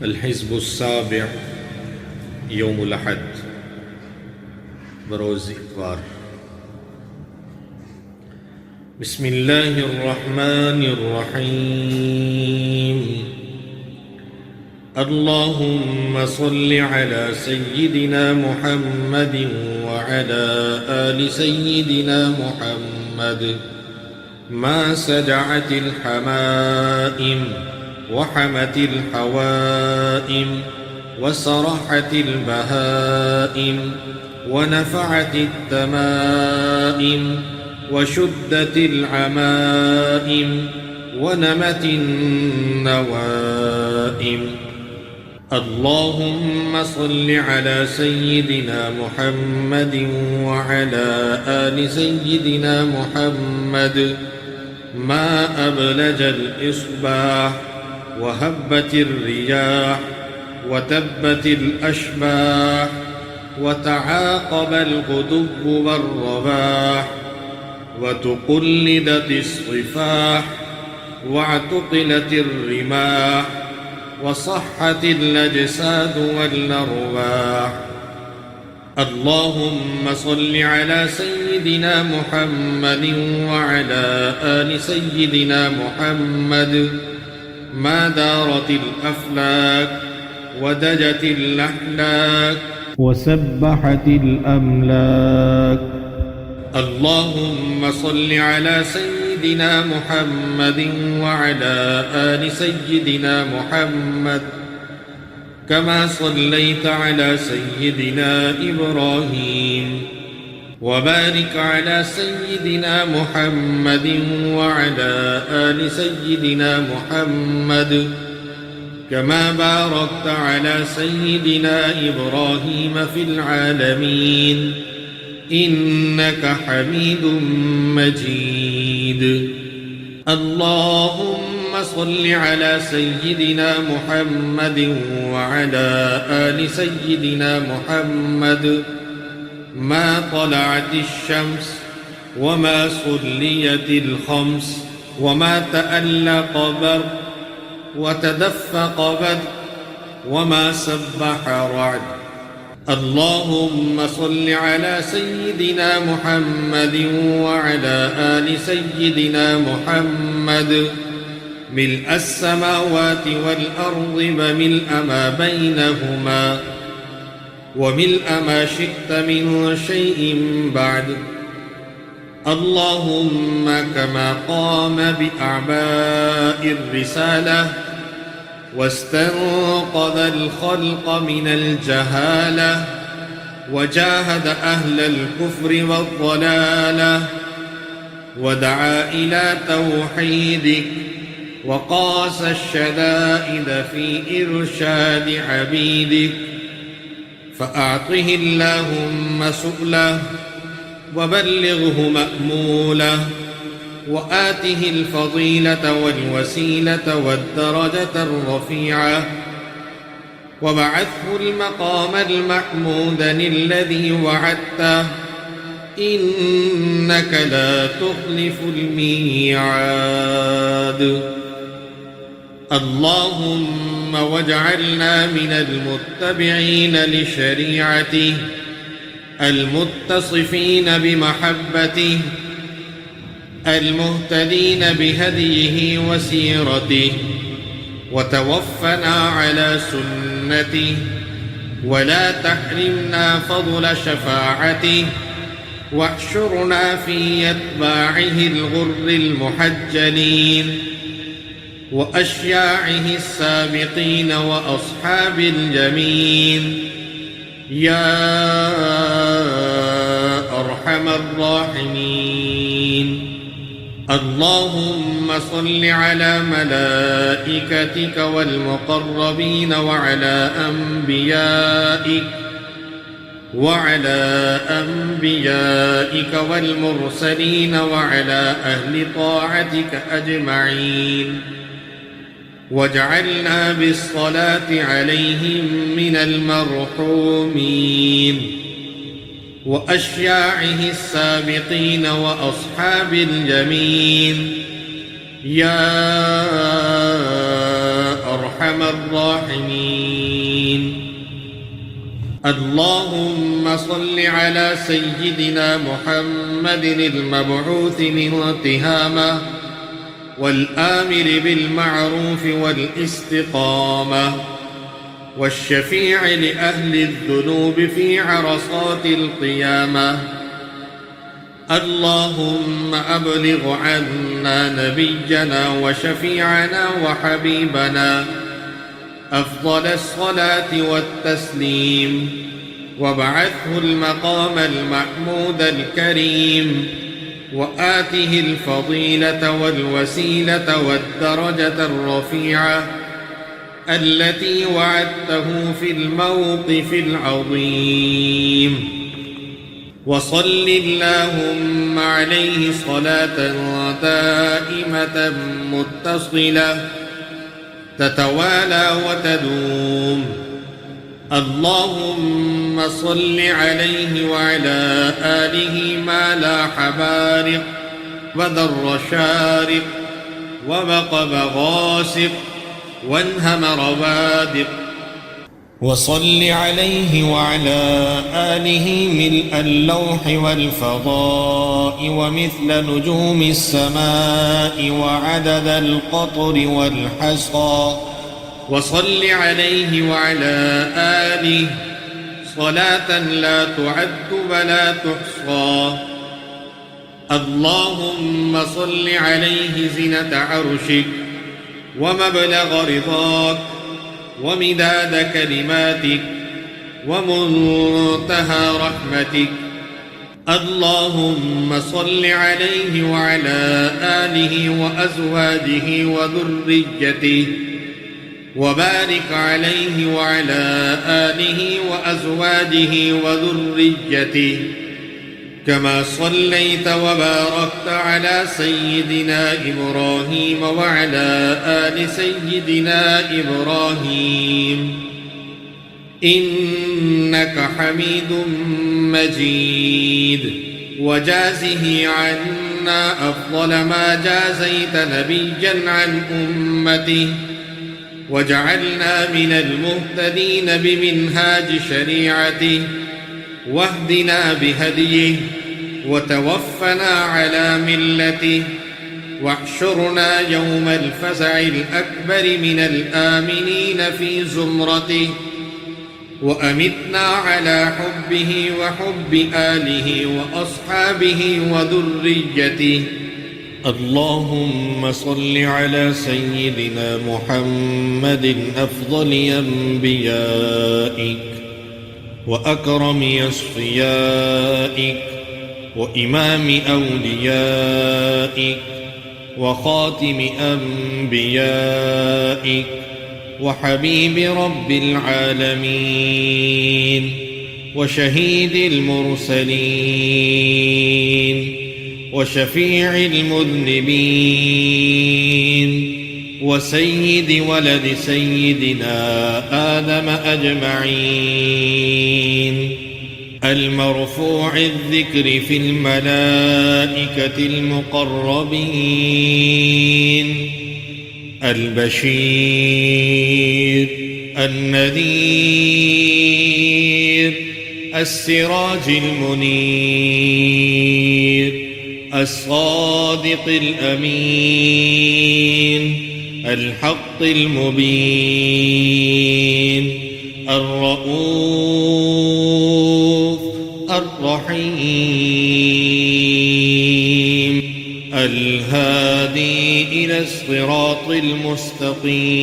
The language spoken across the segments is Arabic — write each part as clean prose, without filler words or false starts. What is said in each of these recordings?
अल-हिज़्बुस्साबिअ यौमुल अहद बरोज़ इतवार। बिस्मिल्लाहिर्रहमानिर्रहीम। अल्लाहुम्मा सल्लि अला सय्यिदिना मुहम्मदिन व अला आलि सय्यिदिना मुहम्मद। मा सजअतिल हमाइम वहमतिल हवाइम वसरहतिल बहाइम वनफअतित तमाइम वशुद्दतिल अमाइम वनमतिन नवाइम। अल्लाहुम्मा सल्लि अला सय्यिदिना मुहम्मदिन व अला आलि सय्यिदिना मुहम्मद। मा अबलजल इस्बाह वहब्बतिर रियाह वतब्बतिल अशबाह वतआक़बल गुदुव्व वर्रवाह वतुक़ल्लिदतिस सिफ़ाह वअतुक़िलतिर रिमाह वसह्हतिल अजसाद वल अरवाह। अल्लाहुम्मा सल्लि अला सय्यिदिना मुहम्मदिन व अला आलि सय्यिदिना मुहम्मद। मा दारतिल अफ़लाक वदजतिल अह्लाक वसब्बहतिल अमलाक। अल्लाहुम्मा सल्लि अला सय्यिदिना मुहम्मदिन व अला आलि सय्यिदिना मुहम्मद। कमा सल्लैत अला सय्यिदिना इब्राहीम वबारिक अला सय्यिदिना मुहम्मदिन व अला आलि सय्यिदिना मुहम्मद। कमा बारकत अला सय्यिदिना इब्राहीम फिल आलमीन इन्नका हमीदुम मजीद। अल्लाहुम्मा सल्लि अला सय्यिदिना मुहम्मदिन व अला आलि सय्यिदिना मुहम्मद। मा तलअतिश शम्स वमा सुल्लियतिल खम्स वमा तअल्लक़ बर्क़ वतदफ़्फ़क़ बद्र वमा सब्बह रअद। अल्लाहुम्मा सल्लि अला सय्यिदिना मुहम्मदिन व अला आलि सय्यिदिना मुहम्मद। मिल्अस समावाति वल अर्ज़ि व मिल्अ मा बैनहुमा व मिल्अ मा शि'त मिन शैइन बअद। अल्लाहुम्मा कमा क़ाम बिअअबाइर रिसालह واستنقذ الخلق من الجهالة وجاهد أهل الكفر والضلالة ودعا إلى توحيدك وقاس الشدائد في إرشاد عبيدك فأعطه اللهم سؤله وبلغه مأموله وآته الفضيلة والوسيلة والدرجة الرفيعة وبعثه المقام المحمود الذي وعدته إنك لا تخلف الميعاد. اللهم واجعلنا من المتبعين لشريعته المتصفين بمحبته المهتدين بهديه وسيرته وتوفنا على سنته ولا تحرمنا فضل شفاعته واحشرنا في أتباعه الغر المحجلين وأشياعه السابقين وأصحاب الجمين يا أرحم الراحمين. اللهم صل على ملائكتك والمقربين وعلى أنبيائك والمرسلين وعلى أهل طاعتك أجمعين واجعلنا بالصلاة عليهم من المرحومين وأشياعه السابقين وأصحاب اليمين يا أرحم الراحمين. اللهم صل على سيدنا محمد المبعوث من تهامة والآمر بالمعروف والاستقامة والشفيع لأهل الذنوب في عرصات القيامة. اللهم أبلغ عنا نبينا وشفيعنا وحبيبنا أفضل الصلاة والتسليم، وابعثه المقام المحمود الكريم، وآته الفضيلة والوسيلة والدرجة الرفيعة التي وعدته في الموقف العظيم. وصل اللهم عليه صلاة دائمة متصلة تتوالى وتدوم. اللهم صل عليه وعلى آله ما لاح بارق وذر شارق وبقب غاسق وانهمر بادق. وصل عليه وعلى آله ملء اللوح والفضاء ومثل نجوم السماء وعدد القطر والحصى. وصل عليه وعلى آله صلاة لا تعد ولا تحصى. اللهم صل عليه زنة عرشك ومبلغ رضاك ومداد كلماتك ومنتهى رحمتك. اللهم صل عليه وعلى آله وأزواجه وذريته، وبارك عليه وعلى آله وأزواجه وذريته كما صليت وباركت على سيدنا إبراهيم وعلى آل سيدنا إبراهيم إنك حميد مجيد. وجازه عنا أفضل ما جازيت نبيا عن أمته، واجعلنا من المهتدين بمنهاج شريعته، واهدنا بهديه، وتوفنا على ملته، واحشرنا يوم الفزع الأكبر من الآمنين في زمرته، وأمتنا على حبه وحب آله وأصحابه وذريته. اللهم صل على سيدنا محمد أفضل أنبيائك وأكرم أصفيائك وإمام أوليائك وخاتم أنبيائك وحبيب رب العالمين وشهيد المرسلين وشفيع المذنبين وسيد ولد سيدنا آدم أجمعين، المرفوع الذكر في الملائكة المقربين، البشير النذير السراج المنير الصادق الأمين الحق المبين الرؤوف الرحيم الهادي إلى الصراط المستقيم،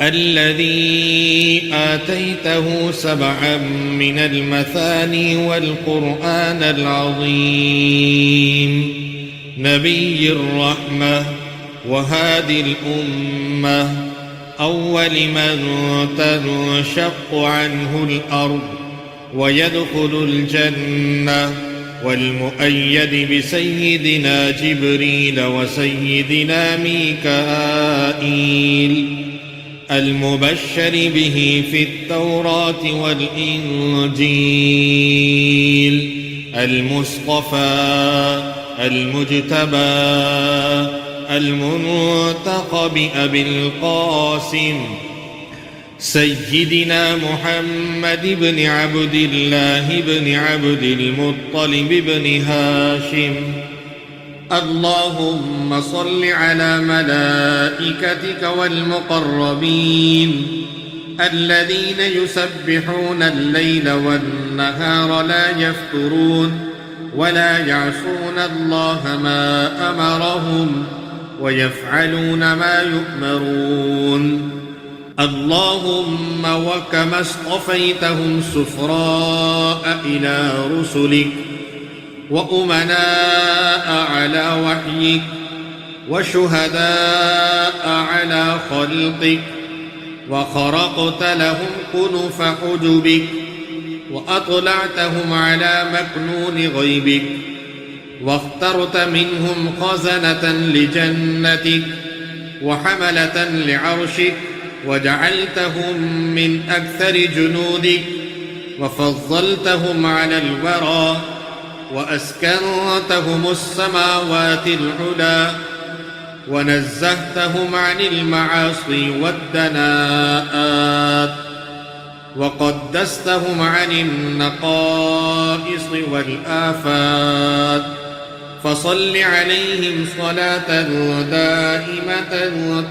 الذي آتيته 7 من المثاني والقرآن العظيم، نبي الرحمة وهادي الأمة، أول من تنشق عنه الأرض ويدخل الجنة، والمؤيد بسيدنا جبريل وسيدنا ميكائيل، المبشر به في التوراة والإنجيل، المصطفى المجتبى المنتخب أبي القاسم سيدنا محمد بن عبد الله بن عبد المطلب بن هاشم. اللهم صل على ملائكتك والمقربين الذين يسبحون الليل والنهار لا يفترون ولا يعصون الله ما أمرهم ويفعلون ما يؤمرون. اللهم وكما اصطفيتهم سفراء إلى رسلك وأمناء على وحيك وشهداء على خلقك وخرقت لهم كنف حجبك وأطلعتهم على مكنون غيبك واخترت منهم خزنة لجنتك وحملة لعرشك وجعلتهم من أكثر جنودك وفضلتهم على الورى وأسكنتهم السماوات العلى ونزهتهم عن المعاصي والدناءات وقدستهم عن النقائص والآفات. فصل عليهم صلاة دائمة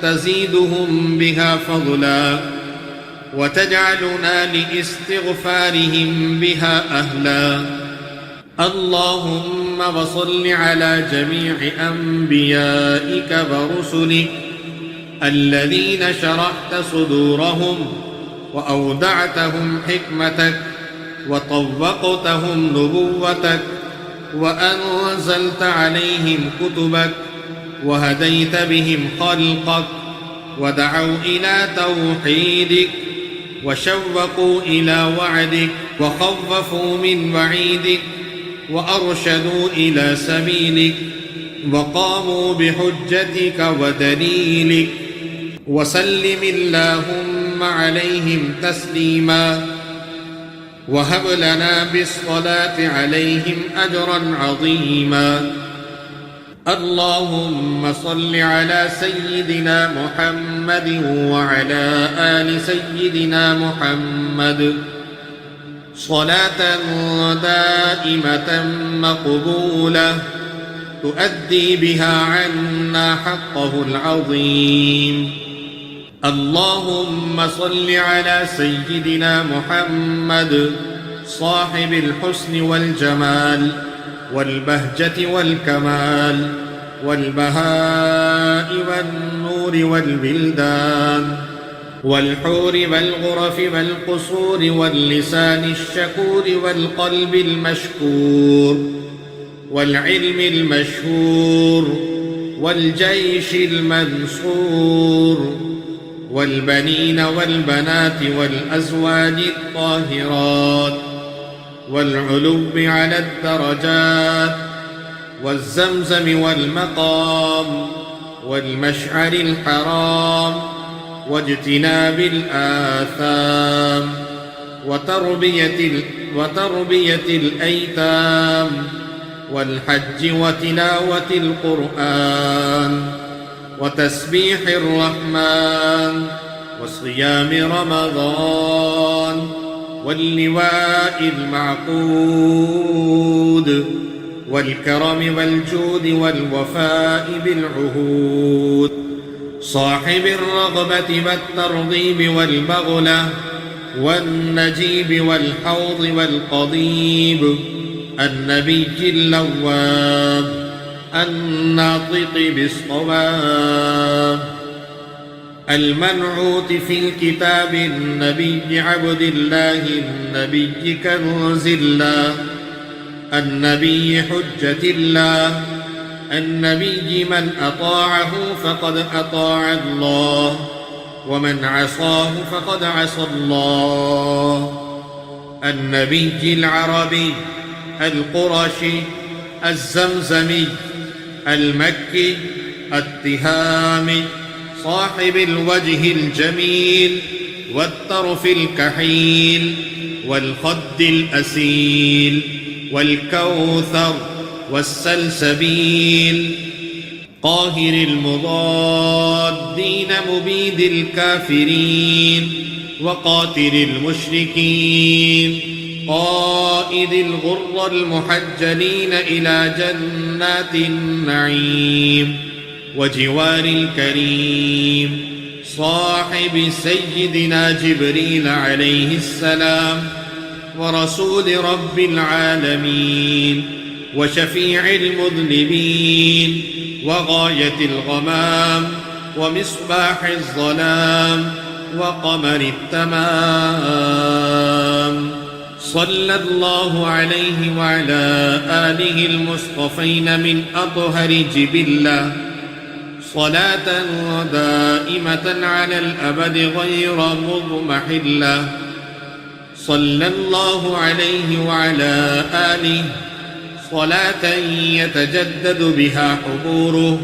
تزيدهم بها فضلا وتجعلنا لاستغفارهم بها أهلا. اللهم وصل على جميع أنبيائك ورسلك الذين شرحت صدورهم وأودعتهم حكمتك وطوقتهم نبوتك وأنزلت عليهم كتبك وهديت بهم خلقك ودعوا إلى توحيدك وشوقوا إلى وعدك وخوفوا من وعيدك وأرشدوا إلى سبيلك وقاموا بحجتك ودليلك. وسلم اللهم عليهم تسليما وهب لنا بالصلاة عليهم أجرا عظيما. اللهم صل على سيدنا محمد وعلى آل سيدنا محمد صلاة دائمة مقبولة تؤدي بها عنا حقه العظيم. اللهم صل على سيدنا محمد صاحب الحسن والجمال والبهجة والكمال والبهاء والنور والبلدان والحور والغرف والقصور واللسان الشكور والقلب المشكور والعلم المشهور والجيش المنصور والبنين والبنات والأزواج الطاهرات والعلو على الدرجات والزمزم والمقام والمشعر الحرام واجتناب الآثام وتربية الأيتام والحج وتلاوة القرآن وتسبيح الرحمن وصيام رمضان واللواء المعقود والكرم والجود والوفاء بالعهود صاحب الرغبة والترغيب والبغلة والنجيب والحوض والقضيب النبي اللواب الناطق بالصواب المنعوت في الكتاب النبي عبد الله النبي كنز الله النبي حجة الله النبي من أطاعه فقد أطاع الله ومن عصاه فقد عصى الله النبي العربي القرشي الزمزمي المكي التهامي صاحب الوجه الجميل والطرف الكحيل والخد الأسيل والكوثر والسلسبيل قاهر المضادين مبيد الكافرين وقاتل المشركين قائد الغر المحجلين إلى جنات النعيم وجوار الكريم صاحب سيدنا جبريل عليه السلام ورسول رب العالمين وشفيع المذنبين وغاية الغمام ومصباح الظلام وقمر التمام صلى الله عليه وعلى آله المصطفين من أطهر جبلة صلاة دائمة على الأبد غير مضمحلة صلى الله عليه وعلى آله صلاة يتجدد بها حضوره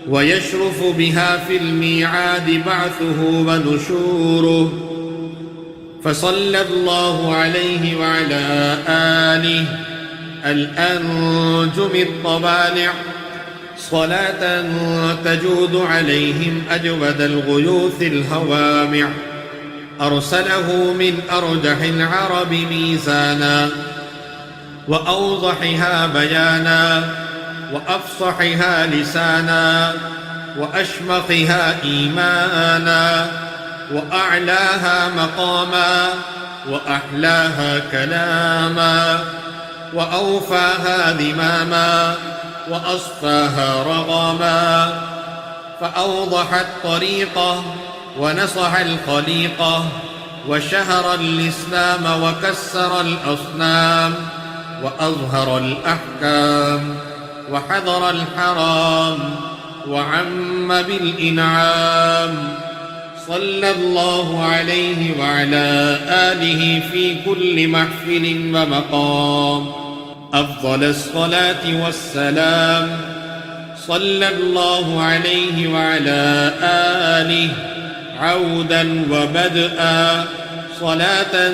ويشرف بها في الميعاد بعثه ونشوره فصلى الله عليه وعلى آله الأنجم الطبالع صلاة تجود عليهم أجود الغيوث الهوامع أرسله من أرجح العرب ميزانا وأوضحها بيانا وأفصحها لسانا وأشمخها إيمانا وأعلاها مقاما وأحلاها كلاما وأوفاها ذماما وأصفاها رغما فأوضح الطريقة ونصح الخليقة وشهر الإسلام وكسر الأصنام وأظهر الأحكام وحذر الحرام وعم بالإنعام صلى الله عليه وعلى آله في كل محفل ومقام أفضل الصلاة والسلام صلى الله عليه وعلى آله عودا وبدءا صلاة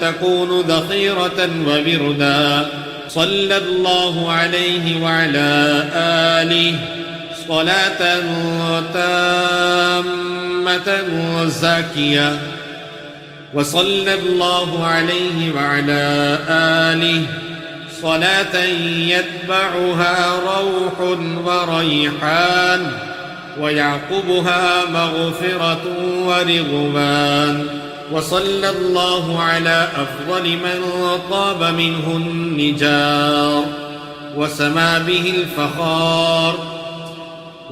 تكون ذخيرة وبردا صلى الله عليه وعلى آله صلاة تامة زاكية وصلى الله عليه وعلى آله صلاة يتبعها روح وريحان ويعقبها مغفرة ورضوان وصلى الله على أفضل من طاب منه النجار وسما به الفخار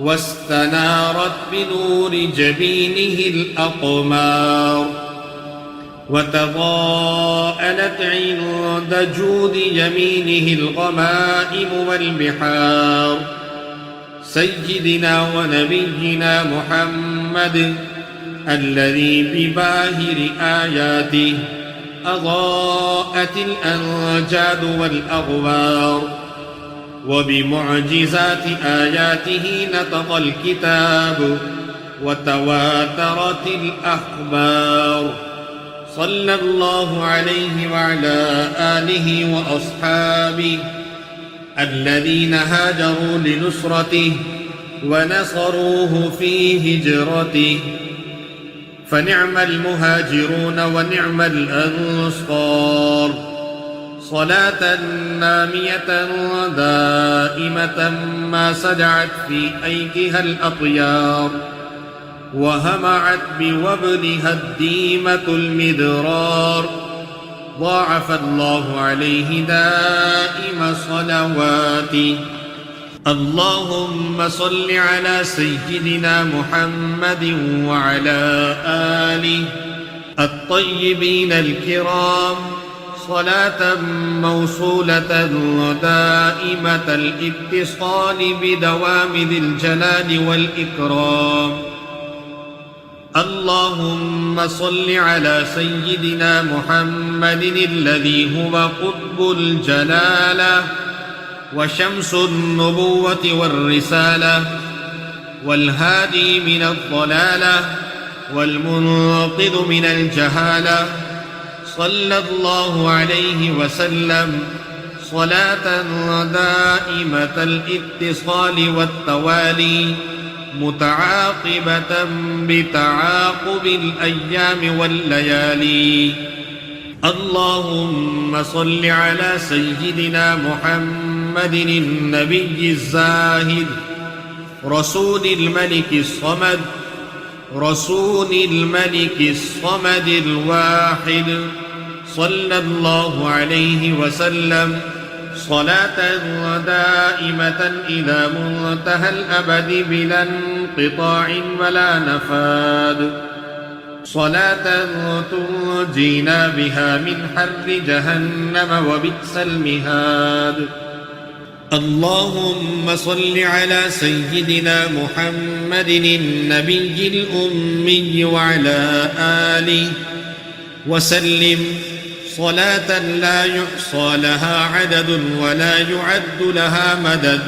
واستنارت بنور جبينه الأقمار وتضاءلت عند جود يمينه الغمائم والبحار سيدنا ونبينا محمد الذي بباهر آياته أضاءت الأنجاد والأغوار وبمعجزات آياته نطق الكتاب وتواترت الأخبار صلى الله عليه وعلى آله وأصحابه الذين هاجروا لنصرته ونصروه في هجرته فنعم المهاجرون ونعم الأنصار صلاة نامية دائمة ما سجعت في أيكها الأطيار وهمعت بوبلها الديمة المدرار ضاعف الله عليه دائم صلواته اللهم صل على سيدنا محمد وعلى آله الطيبين الكرام صلاة موصولة دائمة الاتصال بدوام ذي الجلال والإكرام اللهم صل على سيدنا محمد الذي هو قطب الجلالة وشمس النبوة والرسالة والهادي من الضلالة والمنقذ من الجهالة صلى الله عليه وسلم صلاة دائمة الاتصال والتوالي متعاقبة بتعاقب الأيام والليالي. اللهم صل على سيدنا محمد النبي الزاهد رسول الملك الصمد الواحد صلى الله عليه وسلم صلاة دائمة إلى منتهى الأبد بلا انقطاع ولا نفاد، صلاة تنجينا بها من حر جهنم وبئس المهاد. اللهم صل على سيدنا محمد النبي الأمي وعلى آله وسلم صلاة لا يحصى لها عدد ولا يعد لها مدد.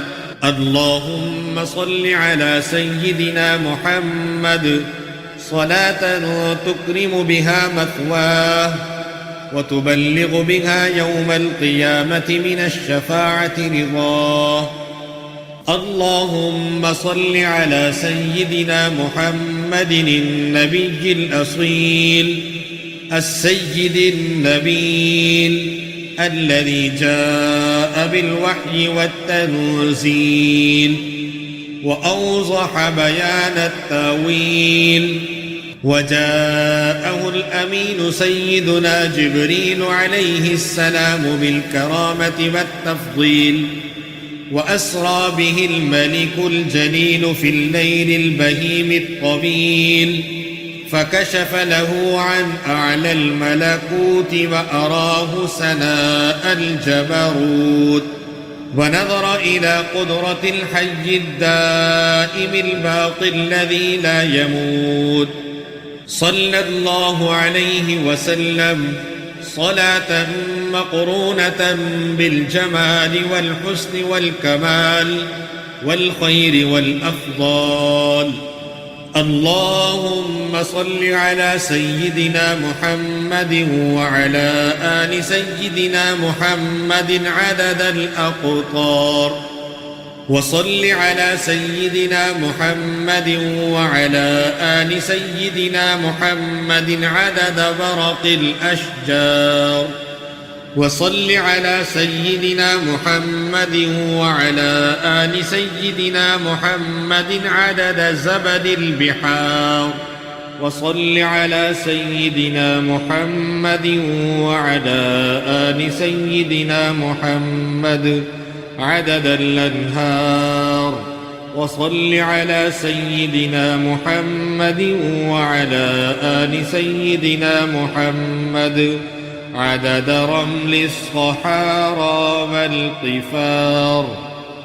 اللهم صل على سيدنا محمد صلاة تكرم بها مثواه وتبلغ بها يوم القيامة من الشفاعة رضاه. اللهم صل على سيدنا محمد النبي الأصيل السيد النبيل الذي جاء بالوحي والتنزيل وأوضح بيان التاويل، وجاءه الأمين سيدنا جبريل عليه السلام بالكرامة والتفضيل، وأسرى به الملك الجليل في الليل البهيم الطويل، فكشف له عن أعلى الملكوت وأراه سناء الجبروت، ونظر إلى قدرة الحي الدائم الباقي الذي لا يموت. صلى الله عليه وسلم صلاة مقرونة بالجمال والحسن والكمال والخير والأفضال. اللهم صل على سيدنا محمد وعلى آل سيدنا محمد عدد الأقطار، وصل على سيدنا محمد وعلى آل سيدنا محمد عدد برق الأشجار، وصل على سيدنا محمد وعلى آل سيدنا محمد عدد زبد البحار، وصل على سيدنا محمد وعلى آل سيدنا محمد عدد الأنهار، وصل على سيدنا محمد وعلى آل سيدنا محمد عدد رمل الصحارى والقفار،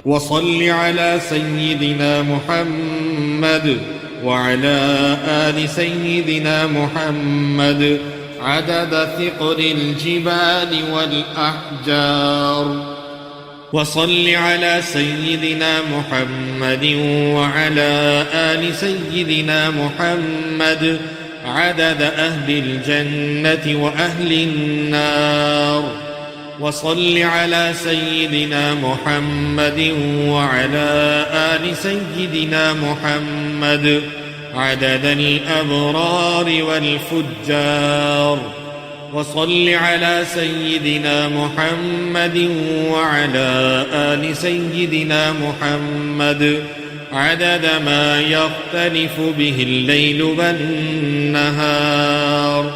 وصل على سيدنا محمد وعلى آل سيدنا محمد عدد ثقل الجبال والأحجار، وصل على سيدنا محمد وعلى آل سيدنا محمد عدد أهل الجنة وأهل النار، وصل على سيدنا محمد وعلى آل سيدنا محمد عدد الأبرار والفجار، وصل على سيدنا محمد وعلى آل سيدنا محمد عدد ما يختلف به الليل والنهار،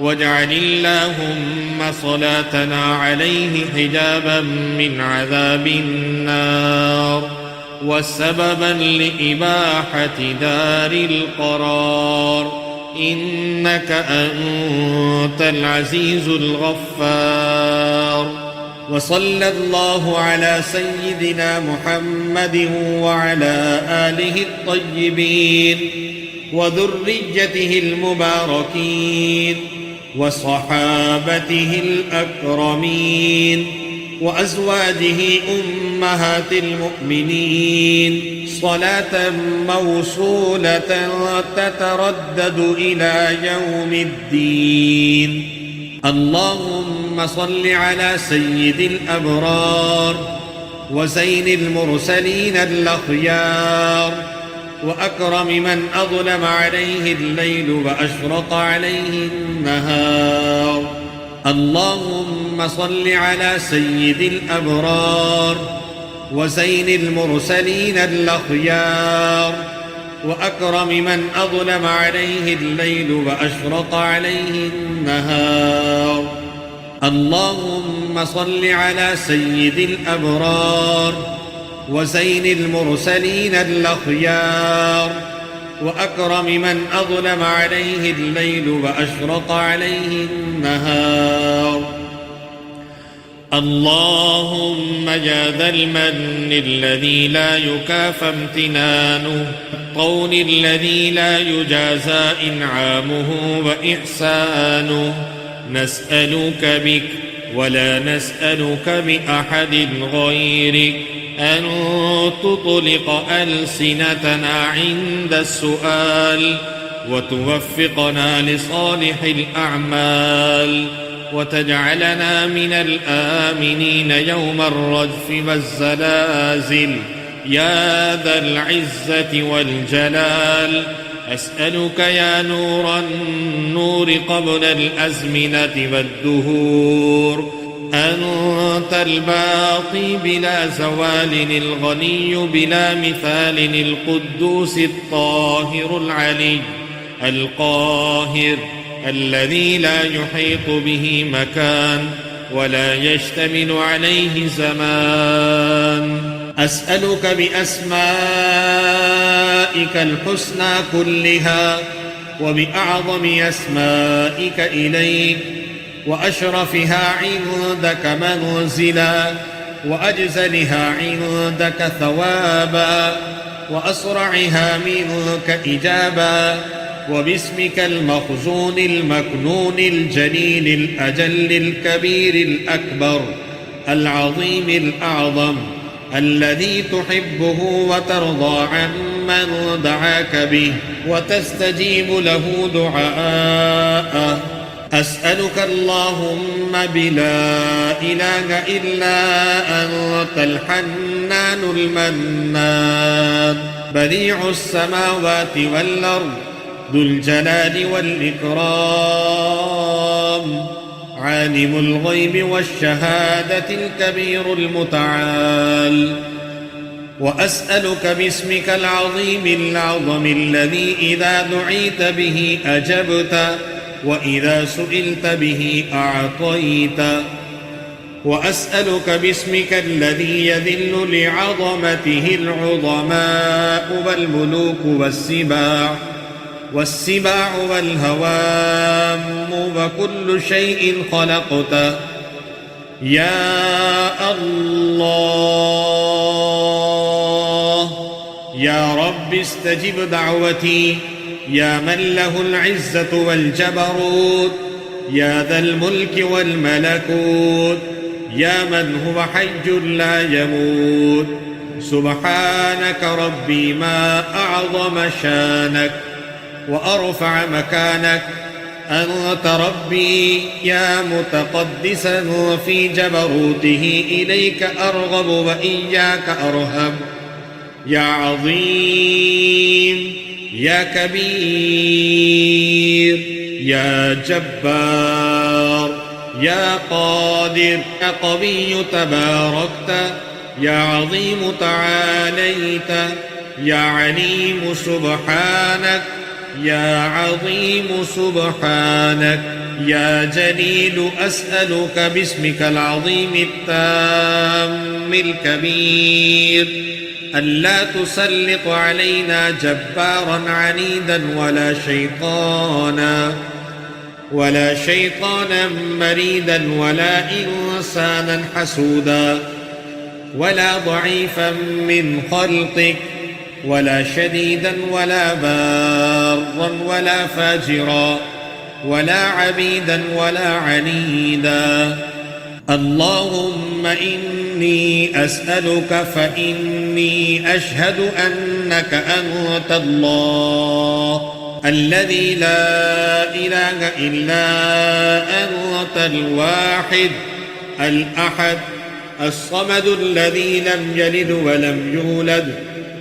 واجعل اللهم صلاتنا عليه حجابا من عذاب النار وسببا لإباحة دار القرار، إنك أنت العزيز الغفار. وصلى الله على سيدنا محمد وعلى آله الطيبين وذريته المباركين وصحابته الأكرمين وأزواجه أمهات المؤمنين صلاة موصولة تتردد إلى يوم الدين. اللهم صل على سيد الأبرار وزين المرسلين الأخيار وأكرم من أظلم عليه الليل وأشرق عليه النهار. اللهم صل على سيد الأبرار وزين المرسلين الأخيار وأكرم من أظلم عليه الليل وأشرق عليه النهار. اللهم صل على سيد الأبرار وزين المرسلين الأخيار وأكرم من أظلم عليه الليل وأشرق عليه النهار. اللهم يا ذا المن الذي لا يكافى امتنانه، القول الذي لا يجازى إنعامه وإحسانه، نسألك بك ولا نسألك بأحد غيرك أن تطلق ألسنتنا عند السؤال وتوفقنا لصالح الأعمال وتجعلنا من الآمنين يوم الرجف والزلازل يا ذا العزة والجلال. أسألك يا نور النور قبل الأزمنة والدهور، أنت الباقي بلا زوال الغني بلا مثال القدوس الطاهر العلي القاهر الذي لا يحيط به مكان ولا يشتمل عليه زمان. أسألك بأسمائك الحسنى كلها وبأعظم أسمائك إليك وأشرفها عندك منزلا وأجزلها عندك ثوابا وأسرعها منك إجابا، وباسمك المخزون المكنون الجليل الأجل الكبير الأكبر العظيم الأعظم الذي تحبه وترضى عمن دعاك به وتستجيب له دعاءه. أسألك اللهم بلا إله إلا أنت الحنان المنان بديع السماوات والأرض ذو الجلال والإكرام عالم الغيب والشهادة الكبير المتعال. وأسألك باسمك العظيم الأعظم الذي إذا دعيت به أجبت وإذا سئلت به أعطيت. وأسألك باسمك الذي يذل لعظمته العظماء والملوك والسباع والهوام وكل شيء خلقته، يا الله يا رب استجب دعوتي يا من له العزة والجبروت يا ذا الملك والملكوت يا من هو حي لا يموت. سبحانك ربي ما أعظم شانك وأرفع مكانك، أنت ربي يا متقدسا في جبروته إليك أرغب وإياك أرهب، يا عظيم يا كبير يا جبار يا قادر يا قوي تباركت، يا عظيم تعاليت، يا عليم سبحانك، يا عظيم سبحانك، يا جليل أسألك باسمك العظيم التام الكبير ألا تسلط علينا جبارا عنيدا ولا شيطانا مريدا ولا إنسانا حسودا ولا ضعيفا من خلقك ولا شديدا ولا بارا ولا فاجرا ولا عبيدا ولا عنيدا. اللهم إني أسألك فإني أشهد أنك أنت الله الذي لا إله إلا أنت الواحد الأحد الصمد الذي لم يلد ولم يولد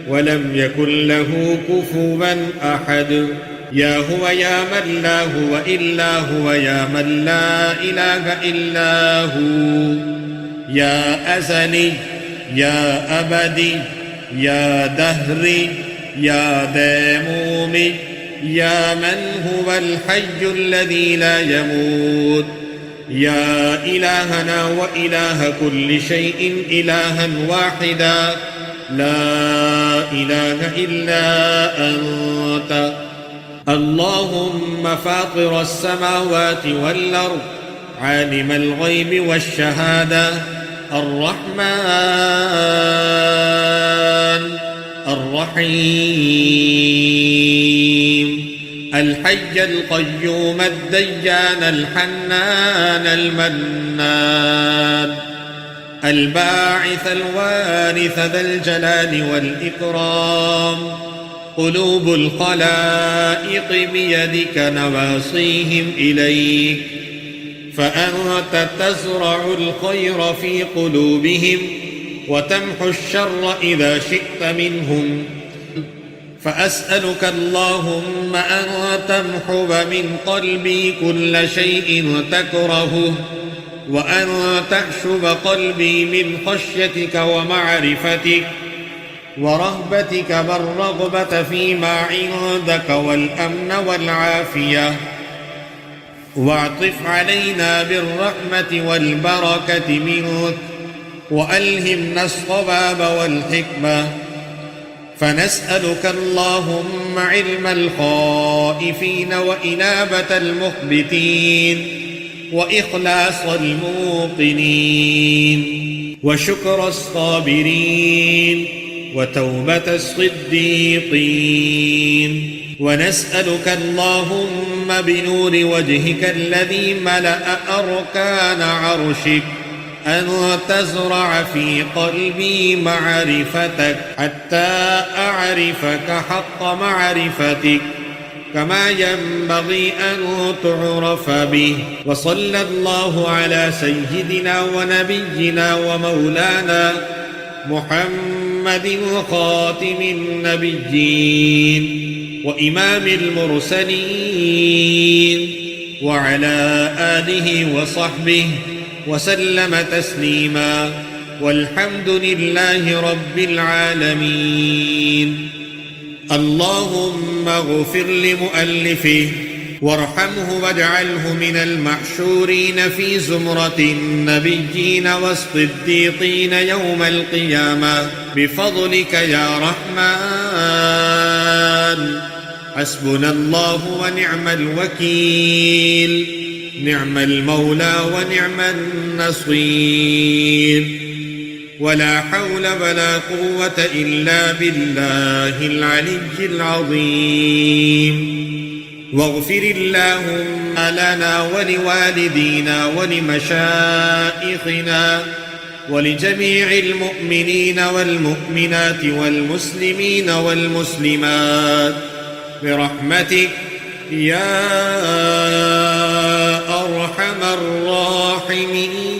ولم يكن له كفوا أحد يا هو يا من لا هو إلا هو يا من لا إله إلا هو يا أزلي يا أبدي يا دهري يا ديمومي يا من هو الحي الذي لا يموت يا إلهنا وإله كل شيء إلها واحدا لا إله إلا أنت اللهم فاطر السماوات والأرض عالم الغيب والشهادة الرحمن الرحيم الحي القيوم الديان الحنان المنان الباعث الوارث ذا الجلال والإكرام قلوب الخلائق بيدك نواصيهم إليك فأنت تزرع الخير في قلوبهم وتمحو الشر إذا شئت منهم فأسألك اللهم أن تمحو من قلبي كل شيء تكرهه وأن تحشب قلبي من خشيتك ومعرفتك ورهبتك والرغبة فيما عندك والأمن والعافية واعطف علينا بالرحمة والبركة منك وألهمنا الصواب والحكمة فنسألك اللهم علم الخائفين وإنابة المخبتين وإخلاص الموقنين وشكر الصابرين وتوبة الصديقين ونسألك اللهم بنور وجهك الذي ملأ أركان عرشك أن تزرع في قلبي معرفتك حتى أعرفك حق معرفتك كما ينبغي أن تعرف به وصلى الله على سيدنا ونبينا ومولانا محمد خاتم النبيين وإمام المرسلين وعلى آله وصحبه وسلم تسليما والحمد لله رب العالمين اللهم اغفر لمؤلفه وارحمه واجعله من المحشورين في زمرة النبيين والصديقين يوم القيامة بفضلك يا رحمن حسبنا الله ونعم الوكيل نعم المولى ونعم النصير ولا حول ولا قوة إلا بالله العلي العظيم واغفر اللهم لنا ولوالدينا ولمشائخنا ولجميع المؤمنين والمؤمنات والمسلمين والمسلمات برحمتك يا أرحم الراحمين